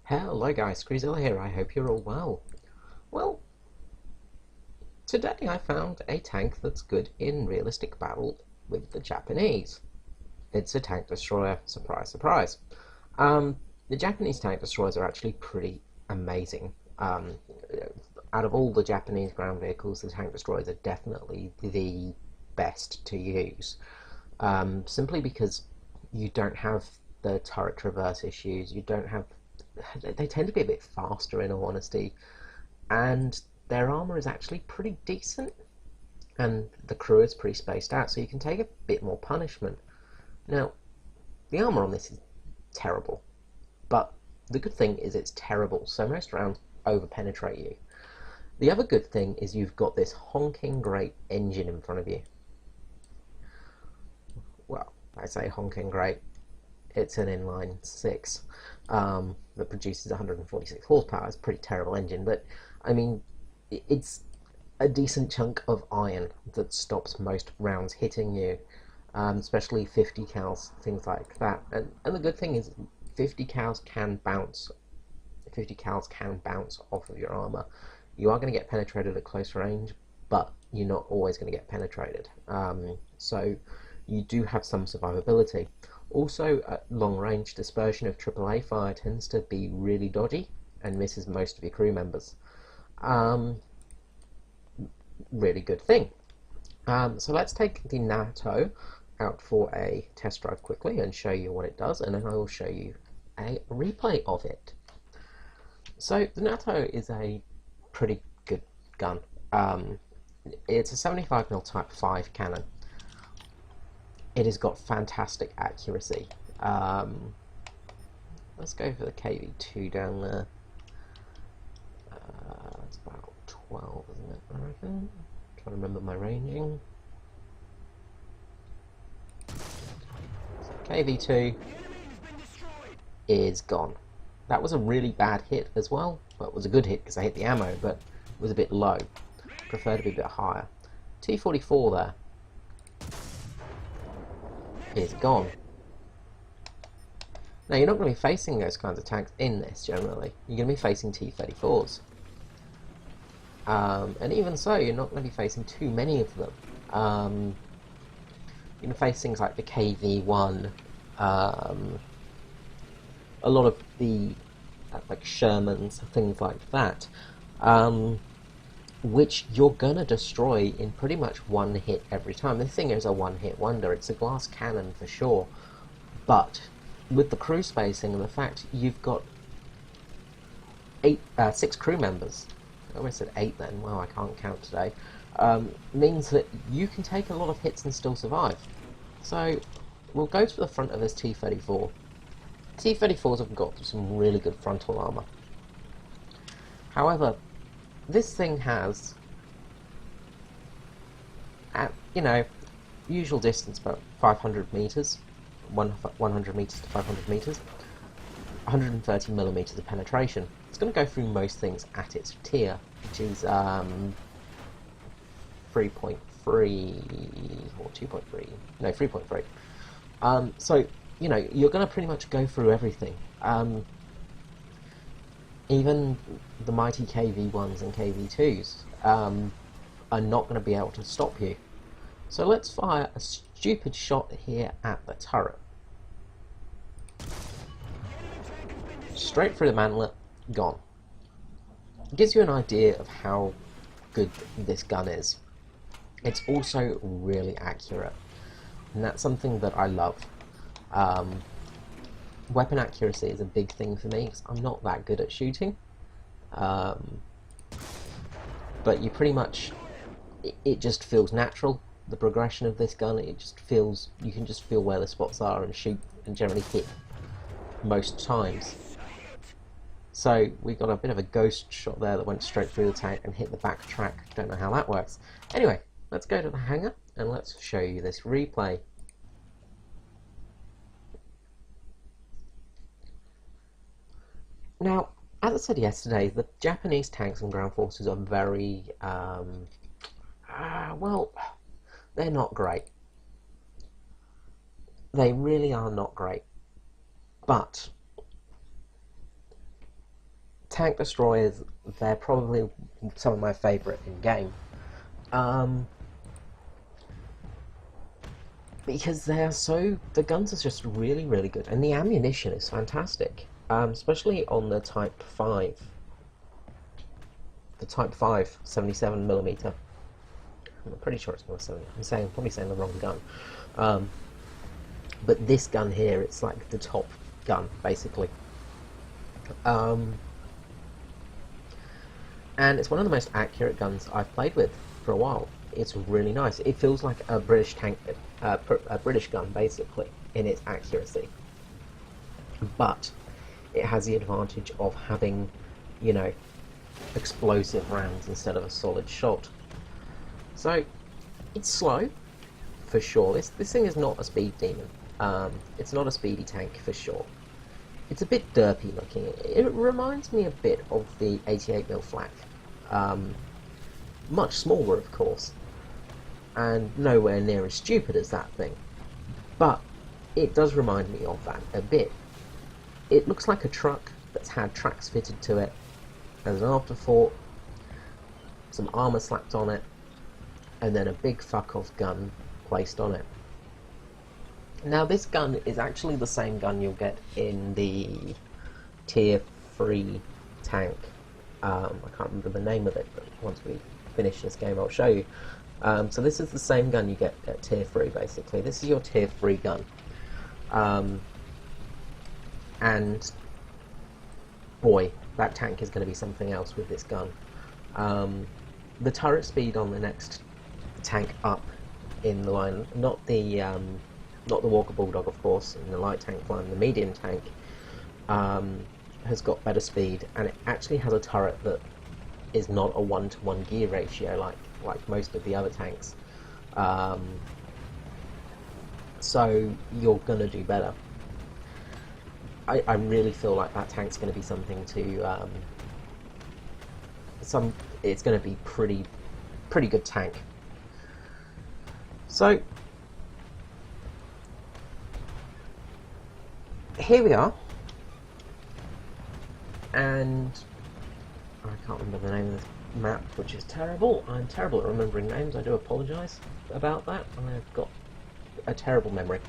Hello guys, Squeezilla here, I hope you're all well. Well, today I found a tank that's good in realistic battle with the Japanese. It's a tank destroyer, surprise, surprise. The Japanese tank destroyers are actually pretty amazing. Out of all the Japanese ground vehicles, the tank destroyers are definitely the best to use. Simply because you don't have the turret traverse issues, you don't have they tend to be a bit faster in all honesty, and their armour is actually pretty decent, and the crew is pretty spaced out, so you can take a bit more punishment. Now, the armour on this is terrible, but the good thing is it's terrible, so most rounds over-penetrate you. The other good thing is you've got this honking great engine in front of you. Well, I say honking great, it's an inline 6 that produces 146 horsepower. It's a pretty terrible engine, but I mean, it's a decent chunk of iron that stops most rounds hitting you, especially 50 cals, things like that. And the good thing is 50 cals can bounce. 50 cals can bounce off of your armor. You are going to get penetrated at close range, but you're not always going to get penetrated. So you do have some survivability. Also, at long range, dispersion of AAA fire tends to be really dodgy and misses most of your crew members. Really good thing. So let's take the NATO out for a test drive quickly and show you what it does, and then I will show you a replay of it. So the NATO is a pretty good gun. It's a 75mm Type 5 cannon. It has got fantastic accuracy. Let's go for the KV2 down there. It's about 12, isn't it, I reckon? I'm trying to remember my ranging. So KV2 is gone. That was a really bad hit as well. Well, it was a good hit because I hit the ammo, but it was a bit low. Prefer to be a bit higher. T44 there is gone. Now, you're not going to be facing those kinds of tanks in this generally. You're going to be facing T34s. And even so, you're not going to be facing too many of them. You're going to face things like the KV1, a lot of the like Shermans, things like that, which you're going to destroy in pretty much one hit every time. This thing is a one-hit wonder. It's a glass cannon for sure, but with the crew spacing and the fact you've got 6 crew members, I almost said 8 then, well, I can't count today, means that you can take a lot of hits and still survive. So we'll go to the front of this T-34. T-34s have got some really good frontal armour. However, this thing has, at, usual distance, about 500 meters, 100 meters to 500 meters, 130mm of penetration. It's going to go through most things at its tier, which is 3.3 or 2.3, no, 3.3. So, you're going to pretty much go through everything. Even the mighty KV1s and KV2s are not going to be able to stop you. So let's fire a stupid shot here at the turret. Straight through the mantlet, gone. It gives you an idea of how good this gun is. It's also really accurate, and that's something that I love. Weapon accuracy is a big thing for me because I'm not that good at shooting, but you pretty much, it just feels natural. The progression of this gun, it just feels, you can just feel where the spots are and shoot and generally hit most times. So we got a bit of a ghost shot there that went straight through the tank and hit the back track. Don't know how that works. Anyway, let's go to the hangar and let's show you this replay. Now, as I said yesterday, the Japanese tanks and ground forces are very, well, they're not great. They really are not great. But tank destroyers, they're probably some of my favourite in game. Because the guns are just really, really good, and the ammunition is fantastic, especially on the Type 5. The Type 5 77mm. I'm pretty sure it's not 70. I'm probably saying the wrong gun. But this gun here, it's like the top gun, basically. And it's one of the most accurate guns I've played with for a while. It's really nice. It feels like a British tank, a British gun, basically, in its accuracy. But it has the advantage of having, you know, explosive rounds instead of a solid shot. So it's slow, for sure. This thing is not a speed demon. It's not a speedy tank for sure. It's a bit derpy looking. It reminds me a bit of the 88mm flak. Much smaller, of course, and nowhere near as stupid as that thing. But it does remind me of that a bit. It looks like a truck that's had tracks fitted to it. There's an afterthought, some armour slapped on it, and then a big fuck-off gun placed on it. Now this gun is actually the same gun you'll get in the Tier 3 tank. I can't remember the name of it, but once we finish this game I'll show you. So this is the same gun you get at Tier 3 basically. This is your Tier 3 gun. And boy, that tank is going to be something else with this gun. The turret speed on the next tank up in the line, not the Walker Bulldog, of course, in the light tank line, the medium tank, has got better speed, and it actually has a turret that is not a 1-to-1 gear ratio like most of the other tanks. So you're gonna do better. I really feel like that tank's going to be something to it's going to be pretty good tank. So here we are, and I can't remember the name of this map, which is terrible. I'm terrible at remembering names. I do apologise about that. I've got a terrible memory.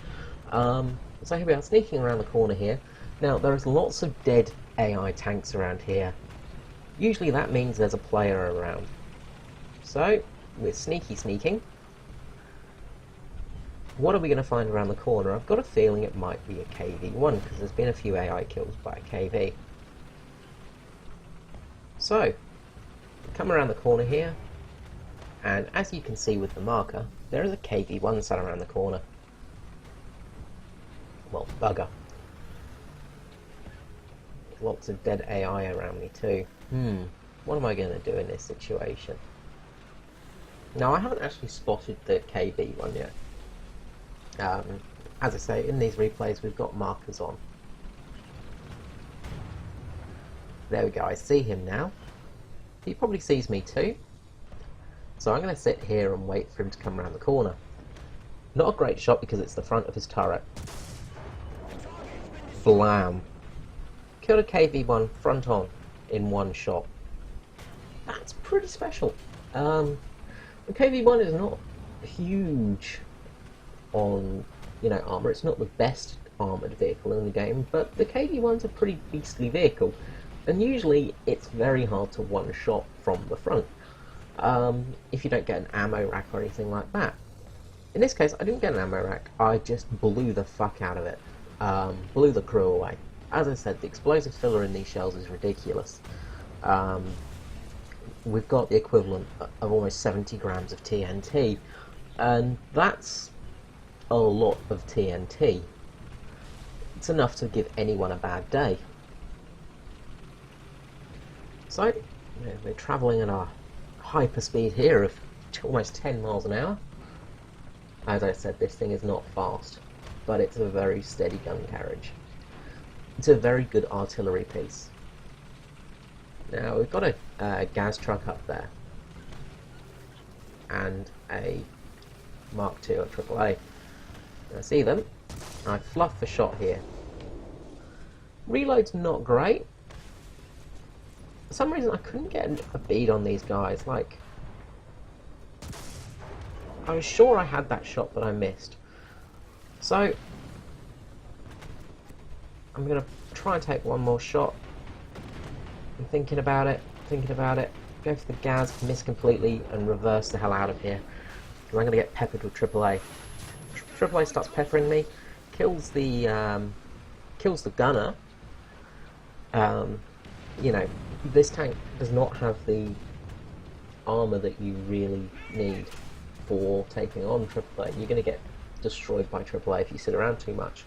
So here we are, sneaking around the corner here. Now, there is lots of dead AI tanks around here. Usually that means there's a player around. So, we're sneaking. What are we going to find around the corner? I've got a feeling it might be a KV-1, because there's been a few AI kills by a KV. So, come around the corner here, and as you can see with the marker, there is a KV-1 sat around the corner. Well, bugger. Lots of dead AI around me too. What am I going to do in this situation? Now, I haven't actually spotted the KV-1 yet. As I say, in these replays we've got markers on. There we go, I see him now. He probably sees me too. So I'm going to sit here and wait for him to come around the corner. Not a great shot because it's the front of his turret. Blam. Killed a KV-1 front on in one shot. That's pretty special. The KV-1 is not huge on, armour. It's not the best armoured vehicle in the game, but the KV-1's a pretty beastly vehicle, and usually it's very hard to one-shot from the front, if you don't get an ammo rack or anything like that. In this case, I didn't get an ammo rack, I just blew the fuck out of it. Blew the crew away. As I said, the explosive filler in these shells is ridiculous. We've got the equivalent of almost 70 grams of TNT, and that's a lot of TNT. It's enough to give anyone a bad day. So, we're travelling at a hyperspeed here of almost 10 miles an hour. As I said, this thing is not fast, but it's a very steady gun carriage. It's a very good artillery piece. Now, we've got a gas truck up there, and a Mark II or AAA. I see them. I fluff the shot here. Reload's not great, some reason I couldn't get a bead on these guys. Like, I was sure I had that shot, but I missed. So I'm gonna try and take one more shot. I'm thinking about it. Go for the gas, miss completely, and reverse the hell out of here. Because I'm gonna get peppered with AAA. AAA starts peppering me, kills the gunner. You know, this tank does not have the armour that you really need for taking on AAA. You're going to get destroyed by AAA if you sit around too much.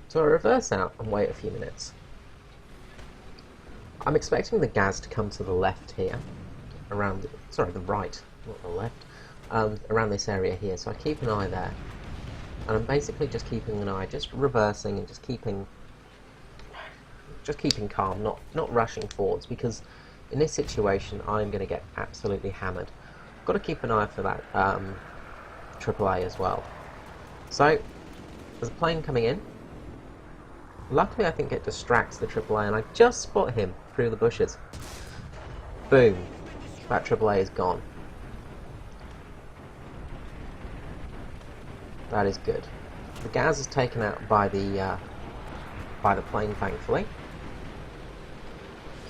So I reverse out and wait a few minutes. I'm expecting the gas to come to the left here, around, sorry, the right, not the left, around this area here. So I keep an eye there. And I'm basically just keeping an eye, just reversing and just keeping calm, not rushing forwards, because in this situation I'm going to get absolutely hammered. I've got to keep an eye for that AAA as well. So there's a plane coming in. Luckily I think it distracts the AAA, and I just spot him through the bushes. Boom, that AAA is gone. That is good. The gas is taken out by the plane, thankfully,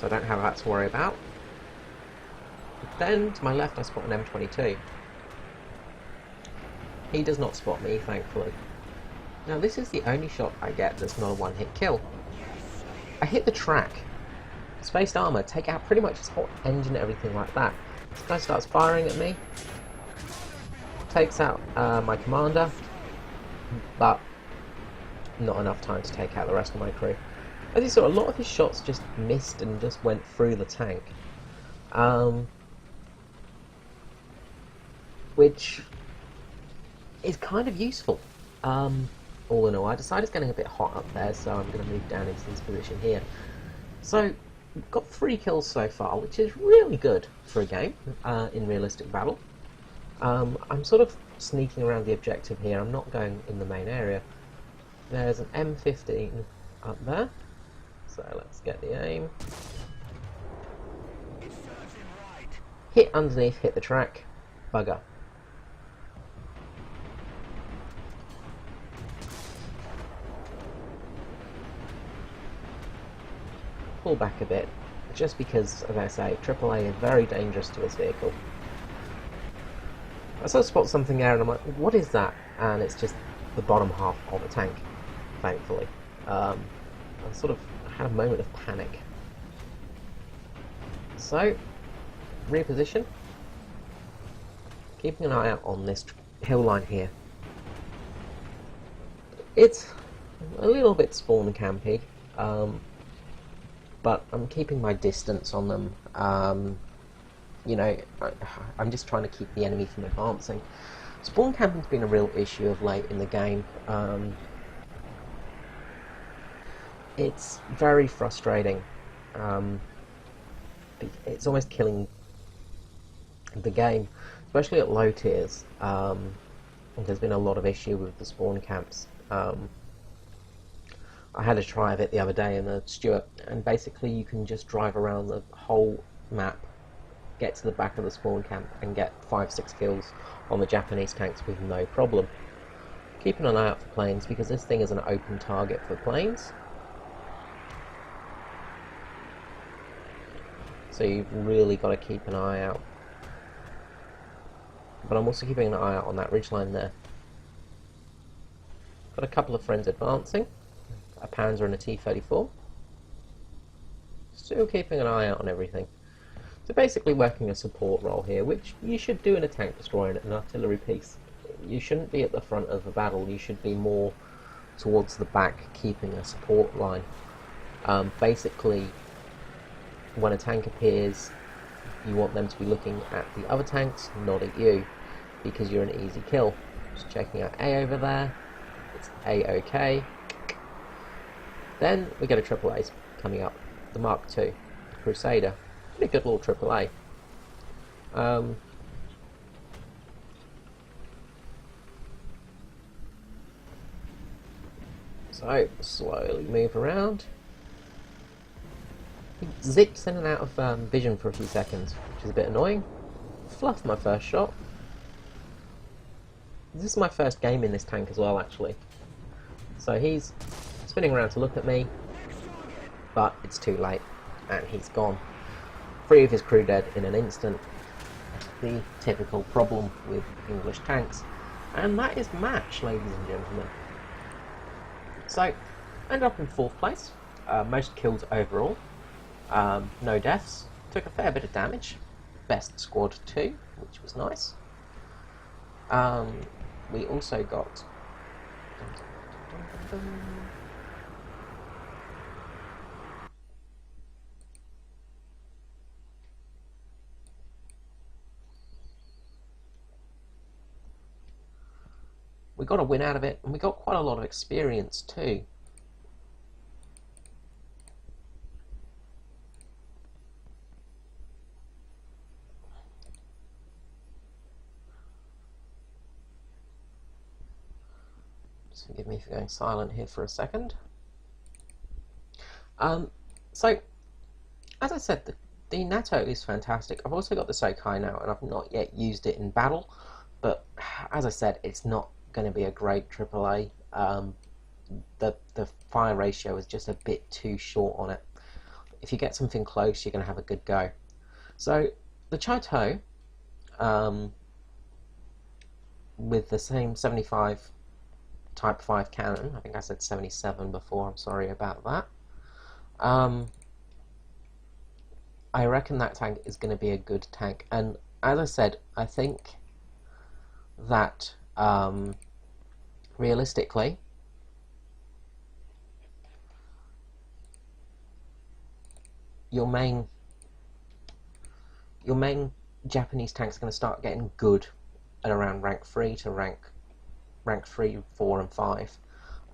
so I don't have that to worry about. But then to my left I spot an M22. He does not spot me, thankfully. Now this is the only shot I get that's not a one-hit kill. I hit the track, spaced armour, take out pretty much his whole engine, everything like that. This guy starts firing at me, takes out my commander, but not enough time to take out the rest of my crew. As you saw, a lot of his shots just missed and just went through the tank, which is kind of useful. All in all, I decided it's getting a bit hot up there, so I'm going to move down into this position here. So, we've got 3 kills so far, which is really good for a game in realistic battle. I'm sort of sneaking around the objective here. I'm not going in the main area. There's an M15 up there, so let's get the aim. Hit underneath, hit the track, bugger. Pull back a bit, just because, as I say, AAA is very dangerous to this vehicle. I sort of spot something there and I'm like, what is that? And it's just the bottom half of a tank, thankfully. I sort of had a moment of panic. So, reposition. Keeping an eye out on this hill line here. It's a little bit spawn campy, but I'm keeping my distance on them. You know, I'm just trying to keep the enemy from advancing. Spawn camping's been a real issue of late in the game. It's very frustrating. It's almost killing the game, especially at low tiers. There's been a lot of issue with the spawn camps. I had a try of it the other day in the Stuart, and basically you can just drive around the whole map, get to the back of the spawn camp and get 5-6 kills on the Japanese tanks with no problem. Keeping an eye out for planes, because this thing is an open target for planes. So you've really got to keep an eye out. But I'm also keeping an eye out on that ridgeline there. Got a couple of friends advancing, a Panzer and a T-34. Still keeping an eye out on everything. So basically working a support role here, which you should do in a tank destroyer and an artillery piece. You shouldn't be at the front of the battle, you should be more towards the back, keeping a support line. Basically, when a tank appears, you want them to be looking at the other tanks, not at you, because you're an easy kill. Just checking out A over there, it's A-OK. Then we get a AAA coming up, the Mark II, Crusader. Pretty good little AAA. So, slowly move around. He zips in and out of vision for a few seconds, which is a bit annoying. Fluffed my first shot. This is my first game in this tank as well, actually. So he's spinning around to look at me, but it's too late, and he's gone. 3 of his crew dead in an instant. The typical problem with English tanks. And that is match, ladies and gentlemen. So, I ended up in 4th place. Most kills overall. No deaths. Took a fair bit of damage. Best squad 2, which was nice. We also got... We got a win out of it, and we got quite a lot of experience too. Just forgive me for going silent here for a second. So, as I said, the NATO is fantastic. I've also got the Sokai now, and I've not yet used it in battle, but as I said, it's not going to be a great AAA. The fire ratio is just a bit too short on it. If you get something close, you're going to have a good go. So the Chateau, with the same 75 Type 5 cannon, I think I said 77 before, I'm sorry about that. I reckon that tank is going to be a good tank, and as I said, I think that realistically, your main Japanese tanks are going to start getting good at around rank 3 to rank 3, 4 and 5.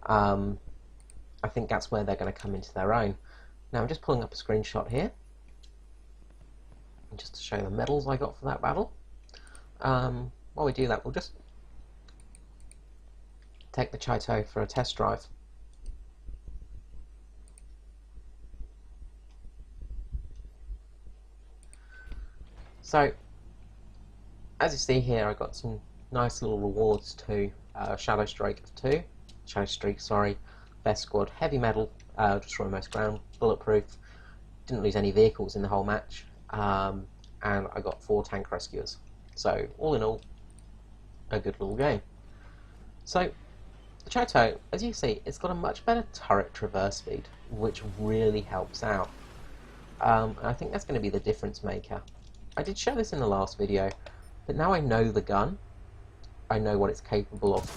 I think that's where they're going to come into their own. Now I'm just pulling up a screenshot here, just to show the medals I got for that battle. While we do that, we'll just take the Chateau for a test drive. So, as you see here, I got some nice little rewards too. Shadow Streak of 2, Shadow Streak, sorry, Best Squad, Heavy Medal, Destroy Most Ground, Bulletproof, didn't lose any vehicles in the whole match, and I got 4 tank rescuers. So, all in all, a good little game. So, the Chateau, as you see, it's got a much better turret traverse speed, which really helps out. And I think that's going to be the difference maker. I did show this in the last video, but now I know the gun, I know what it's capable of.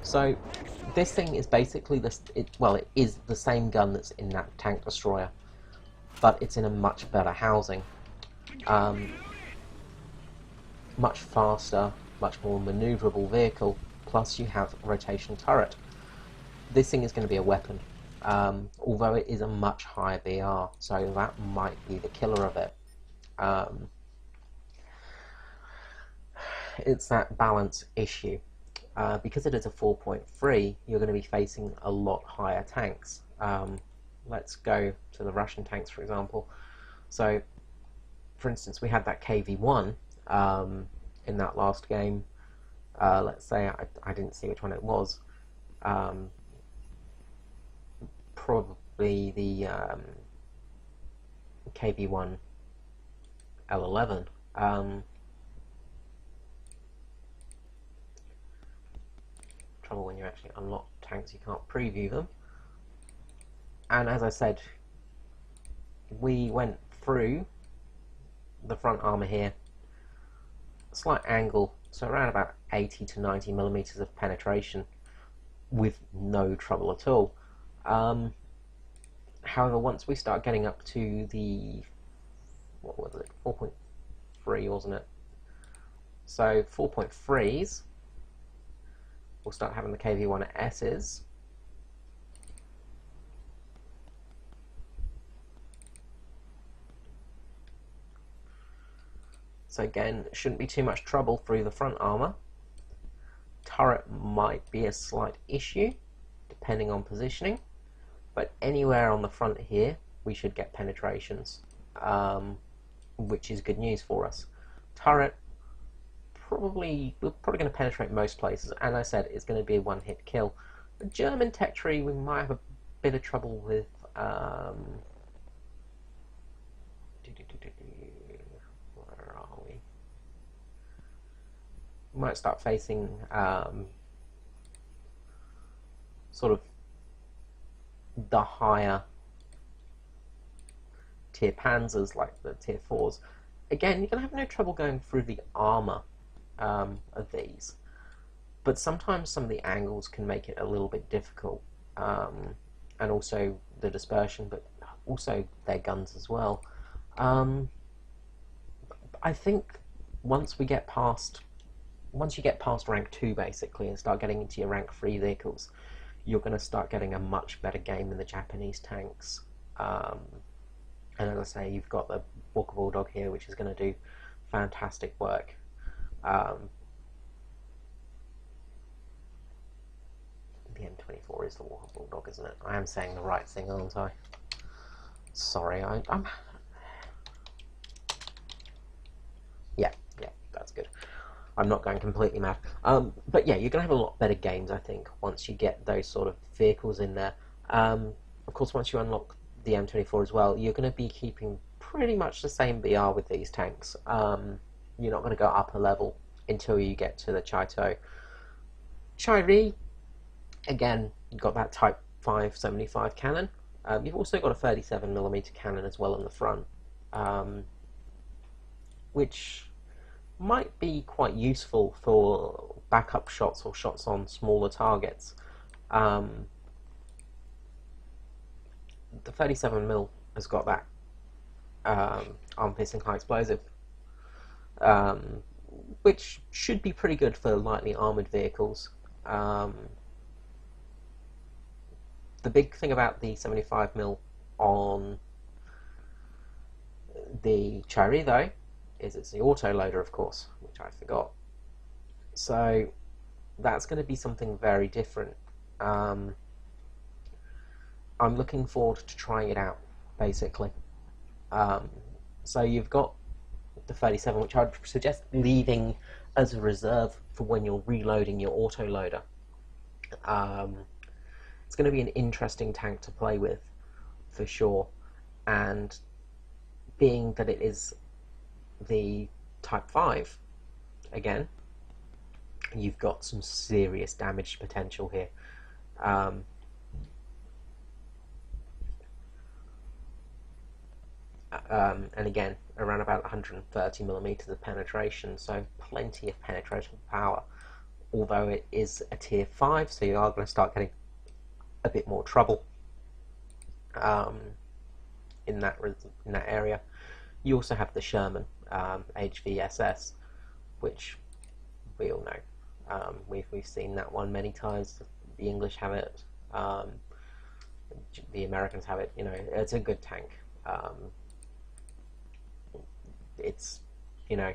So this thing is basically it is the same gun that's in that tank destroyer, but it's in a much better housing. Much faster, much more manoeuvrable vehicle, plus you have rotation turret. This thing is going to be a weapon, although it is a much higher BR, so that might be the killer of it. It's that balance issue. Because it is a 4.3, you're going to be facing a lot higher tanks. Let's go to the Russian tanks, for example. So, for instance, we had that KV-1 in that last game. Let's say, I didn't see which one it was. Probably the KV-1 L11. Trouble when you actually unlock tanks, you can't preview them. And as I said, we went through the front armour here, slight angle, so around about 80 to 90 millimeters of penetration with no trouble at all. However, once we start getting up to the, what was it, 4.3, wasn't it? So 4.3s, we'll start having the KV-1S's. So again, shouldn't be too much trouble through the front armour. Turret might be a slight issue, depending on positioning, but anywhere on the front here, we should get penetrations, which is good news for us. Turret, we're probably going to penetrate most places, and I said it's going to be a one-hit kill. The German tech tree, we might have a bit of trouble with. Where are we? We might start facing sort of the higher tier panzers, like the tier 4s. Again, you're going to have no trouble going through the armour of these, but sometimes some of the angles can make it a little bit difficult, and also the dispersion, but also their guns as well. I think once you get past rank 2 basically and start getting into your rank 3 vehicles, you're going to start getting a much better game in the Japanese tanks. And as I say, you've got the Walker Bulldog here, which is going to do fantastic work. The M24 is the Walker Bulldog, isn't it? I am saying the right thing, aren't I? Sorry, I'm... Yeah, that's good. I'm not going completely mad. But yeah, you're going to have a lot better games, I think, once you get those sort of vehicles in there. Of course, once you unlock the M24 as well, you're going to be keeping pretty much the same BR with these tanks. You're not going to go up a level until you get to the Chaito. Chai-Ri, again, you've got that Type 575 cannon. You've also got a 37mm cannon as well in the front, which might be quite useful for backup shots or shots on smaller targets. The 37mm has got that arm-piercing high explosive, which should be pretty good for lightly armoured vehicles. The big thing about the 75mm on the Chai-Ri, though, is it's the autoloader, of course, which I forgot. So that's going to be something very different. I'm looking forward to trying it out, basically. So you've got the 37, which I'd suggest leaving as a reserve for when you're reloading your autoloader. It's going to be an interesting tank to play with, for sure. And being that it is the Type 5, again, you've got some serious damage potential here. And again, around about 130mm of penetration, so plenty of penetration power. Although it is a tier 5, so you are going to start getting a bit more trouble in that area. You also have the Sherman HVSS, which we all know. We've seen that one many times. The English have it. The Americans have it. You know, it's a good tank. It's, you know,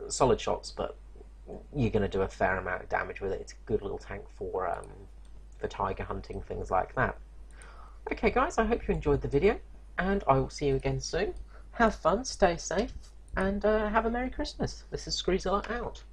solid shots, but you're going to do a fair amount of damage with it. It's a good little tank for tiger hunting, things like that. Okay guys, I hope you enjoyed the video, and I will see you again soon. Have fun, stay safe, and have a Merry Christmas. This is Screezilla out.